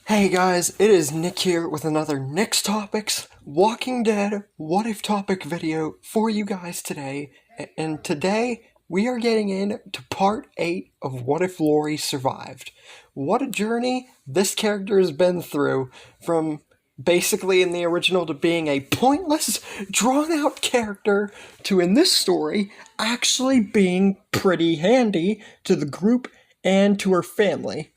Hey guys, it is Nick here with another Nick's Topics Walking Dead What If Topic video for you guys today. And today we are getting into part 8 of What If Lori Survived. What a journey this character has been through, from basically in the original to being a pointless, drawn out character to in this story actually being pretty handy to the group and to her family.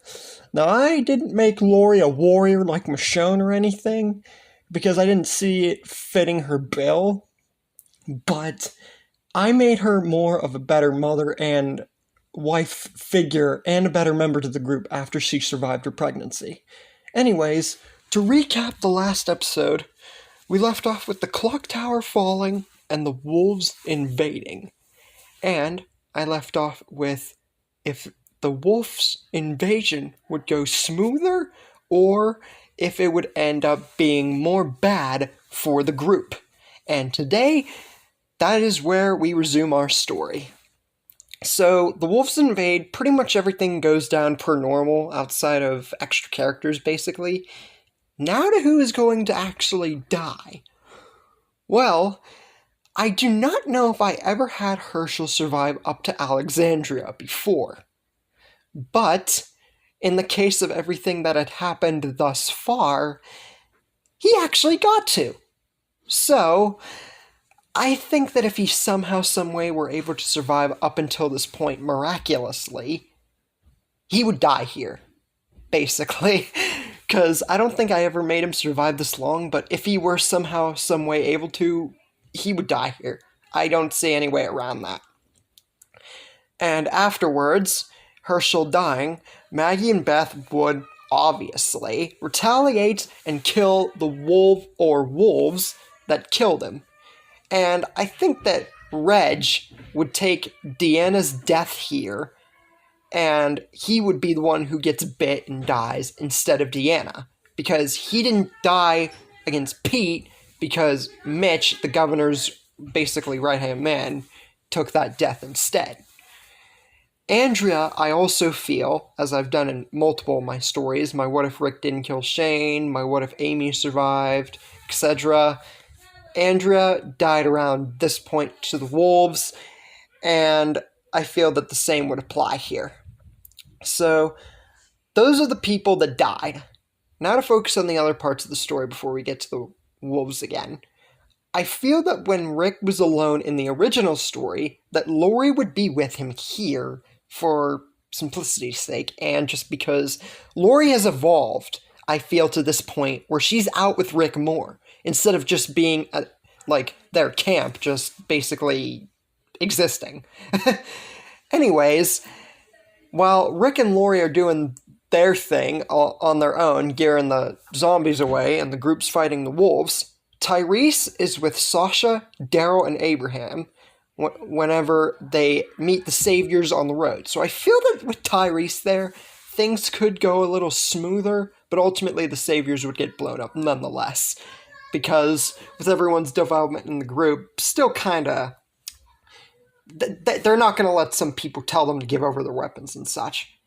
Now, I didn't make Lori a warrior like Michonne or anything, because I didn't see it fitting her bill, but I made her more of a better mother and wife figure and a better member to the group after she survived her pregnancy. Anyways, to recap the last episode, we left off with the clock tower falling and the wolves invading. And I left off with if the wolf's invasion would go smoother or if it would end up being more bad for the group. And today, that is where we resume our story. So, the wolves invade, pretty much everything goes down per normal, outside of extra characters, basically. Now to who is going to actually die? Well, I do not know if I ever had Herschel survive up to Alexandria before. But, in the case of everything that had happened thus far, he actually got to. So, I think that if he somehow, someway were able to survive up until this point miraculously, he would die here, basically. Because I don't think I ever made him survive this long, but if he were somehow, someway able to, he would die here. I don't see any way around that. And afterwards, Herschel dying, Maggie and Beth would, obviously, retaliate and kill the wolves that killed him. And I think that Reg would take Deanna's death here, and he would be the one who gets bit and dies instead of Deanna, because he didn't die against Pete, because Mitch, the governor's basically right-hand man, took that death instead. Andrea, I also feel, as I've done in multiple of my stories, my what if Rick didn't kill Shane, my what if Amy survived, etc., Andrea died around this point to the wolves, and I feel that the same would apply here. So, those are the people that died. Now to focus on the other parts of the story before we get to the wolves again. I feel that when Rick was alone in the original story, that Lori would be with him here for simplicity's sake, and just because Lori has evolved, I feel, to this point where she's out with Rick more, instead of just being at, their camp, just basically existing. Anyways, while Rick and Lori are doing their thing on their own, gearing the zombies away, and the group's fighting the wolves, Tyrese is with Sasha, Daryl, and Abraham whenever they meet the saviors on the road. So I feel that with Tyrese there, things could go a little smoother, but ultimately the saviors would get blown up nonetheless. Because with everyone's development in the group, still kinda, they're not going to let some people tell them to give over their weapons and such.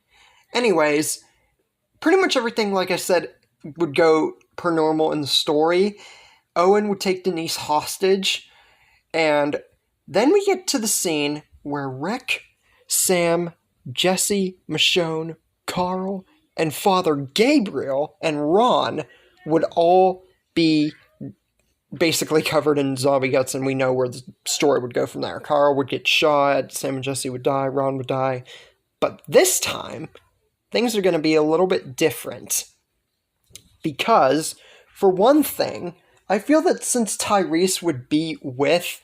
Anyways, pretty much everything, like I said, would go per normal in the story. Owen would take Denise hostage, and then we get to the scene where Rick, Sam, Jesse, Michonne, Carl, and Father Gabriel and Ron would all be basically covered in zombie guts, and we know where the story would go from there. Carl would get shot, Sam and Jesse would die, Ron would die. But this time, things are going to be a little bit different. Because, for one thing, I feel that since Tyrese would be with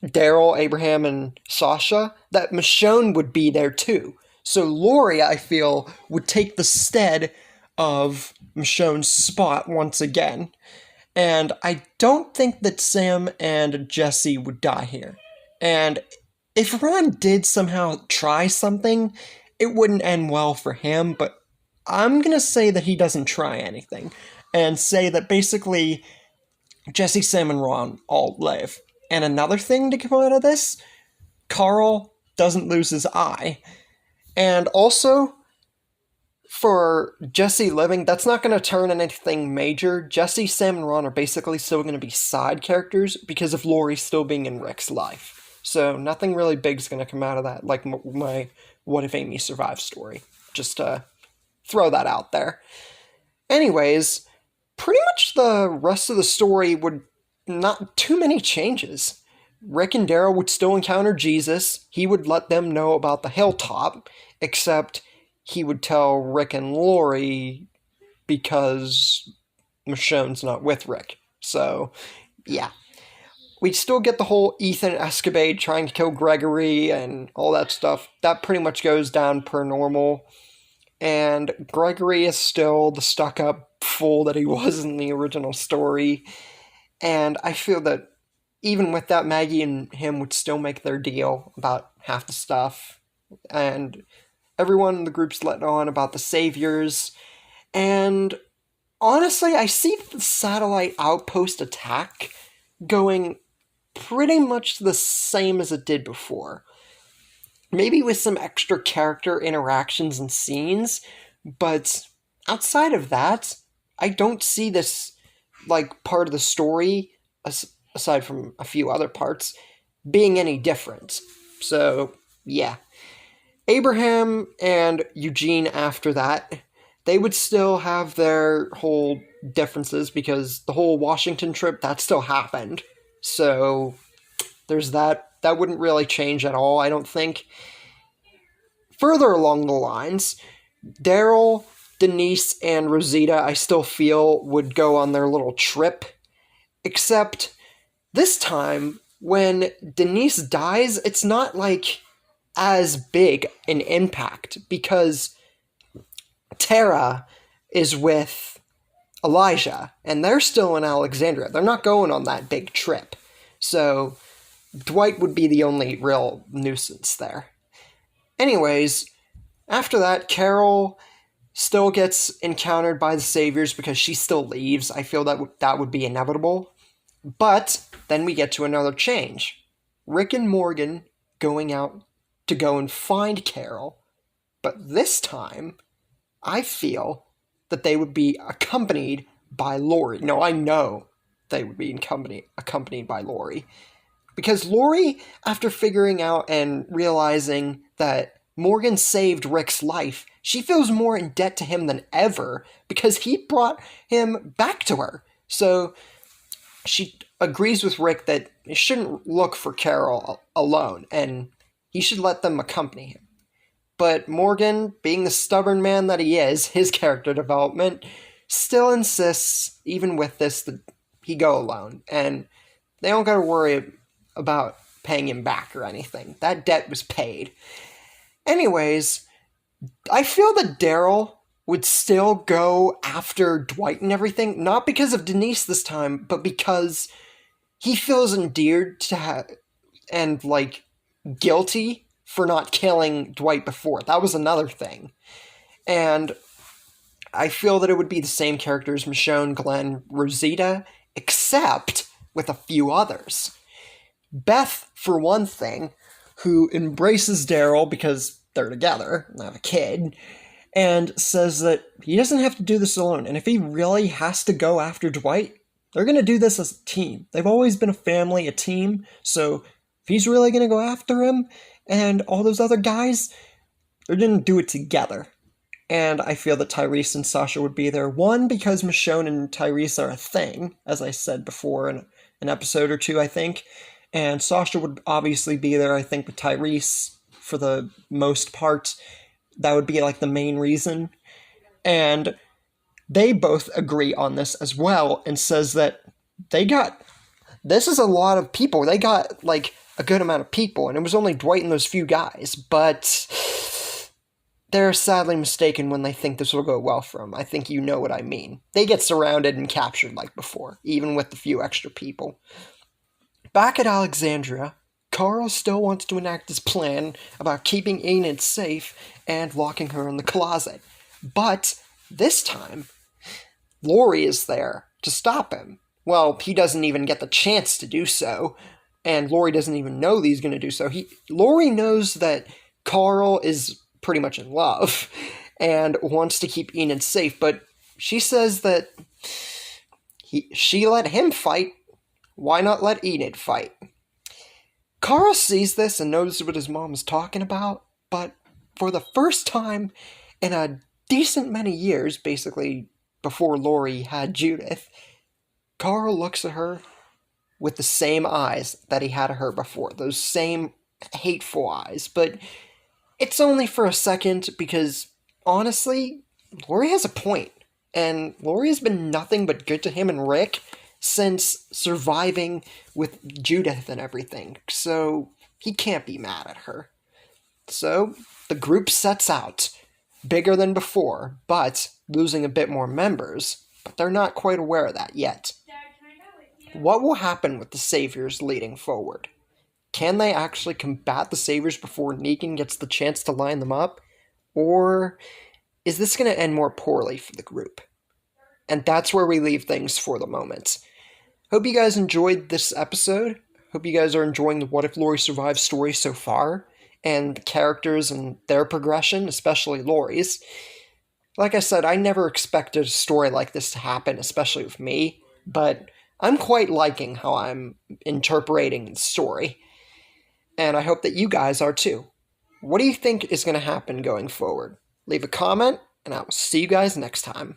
Daryl, Abraham, and Sasha, that Michonne would be there too. So Lori, I feel, would take the stead of Michonne's spot once again. And I don't think that Sam and Jesse would die here. And if Ron did somehow try something, it wouldn't end well for him, but I'm gonna say that he doesn't try anything, and say that basically Jesse, Sam, and Ron all live. And another thing to come out of this, Carl doesn't lose his eye. And also, for Jesse living, that's not going to turn anything major. Jesse, Sam, and Ron are basically still going to be side characters because of Lori still being in Rick's life. So nothing really big's going to come out of that, like my What If Amy Survives story. Just to throw that out there. Anyways, pretty much the rest of the story would not too many changes. Rick and Daryl would still encounter Jesus. He would let them know about the hilltop, except he would tell Rick and Lori because Michonne's not with Rick. So, yeah. We'd still get the whole Ethan escapade trying to kill Gregory and all that stuff. That pretty much goes down per normal. And Gregory is still the stuck-up fool that he was in the original story. And I feel that even with that, Maggie and him would still make their deal about half the stuff. And everyone in the group's letting on about the saviors. And honestly, I see the satellite outpost attack going pretty much the same as it did before. Maybe with some extra character interactions and scenes, but outside of that, I don't see this, like, part of the story, aside from a few other parts, being any different. So, yeah. Abraham and Eugene after that, they would still have their whole differences because the whole Washington trip, that still happened. So, there's that. That wouldn't really change at all, I don't think. Further along the lines, Daryl, Denise, and Rosita, I still feel, would go on their little trip. Except, this time, when Denise dies, it's not, like, as big an impact, because Tara is with Elijah, and they're still in Alexandria. They're not going on that big trip. So, Dwight would be the only real nuisance there. Anyways, after that, Carol still gets encountered by the saviors because she still leaves. I feel that would be inevitable. But then we get to another change. Rick and Morgan going out to go and find Carol. But this time, I feel that they would be accompanied by Lori. No, I know they would be accompanied by Lori. Because Lori, after figuring out and realizing that Morgan saved Rick's life, she feels more in debt to him than ever because he brought him back to her. So she agrees with Rick that he shouldn't look for Carol alone and he should let them accompany him. But Morgan, being the stubborn man that he is, his character development, still insists, even with this, that he go alone. And they don't gotta worry about paying him back or anything. That debt was paid. Anyways, I feel that Daryl would still go after Dwight and everything, not because of Denise this time, but because he feels endeared to and, like, guilty for not killing Dwight before. That was another thing. And I feel that it would be the same characters, Michonne, Glenn, Rosita, except with a few others. Beth, for one thing, who embraces Daryl because they're together and have a kid, and says that he doesn't have to do this alone, and if he really has to go after Dwight, they're going to do this as a team. They've always been a family, a team, so if he's really going to go after him and all those other guys, they're going to do it together. And I feel that Tyrese and Sasha would be there. One, because Michonne and Tyrese are a thing, as I said before in an episode or two, I think. And Sasha would obviously be there, I think, with Tyrese for the most part. That would be, like, the main reason. And they both agree on this as well and says that this is a lot of people. They got, like, a good amount of people, and it was only Dwight and those few guys. But they're sadly mistaken when they think this will go well for them. I think you know what I mean. They get surrounded and captured like before, even with the few extra people. Back at Alexandria, Carl still wants to enact his plan about keeping Enid safe and locking her in the closet. But this time, Lori is there to stop him. Well, he doesn't even get the chance to do so, and Lori doesn't even know that he's going to do so. Lori knows that Carl is pretty much in love, and wants to keep Enid safe, but she says that she let him fight. Why not let Enid fight? Carl sees this and knows what his mom is talking about, but for the first time in a decent many years, basically before Lori had Judith, Carl looks at her with the same eyes that he had at her before, those same hateful eyes, but it's only for a second because, honestly, Lori has a point, and Lori has been nothing but good to him and Rick since surviving with Judith and everything, so he can't be mad at her. So the group sets out, bigger than before, but losing a bit more members, but they're not quite aware of that yet. What will happen with the Saviors leading forward? Can they actually combat the Saviors before Negan gets the chance to line them up? Or is this going to end more poorly for the group? And that's where we leave things for the moment. Hope you guys enjoyed this episode. Hope you guys are enjoying the What If Lori Survives story so far, and the characters and their progression, especially Lori's. Like I said, I never expected a story like this to happen, especially with me, but I'm quite liking how I'm interpreting the story. And I hope that you guys are too. What do you think is going to happen going forward? Leave a comment, and I will see you guys next time.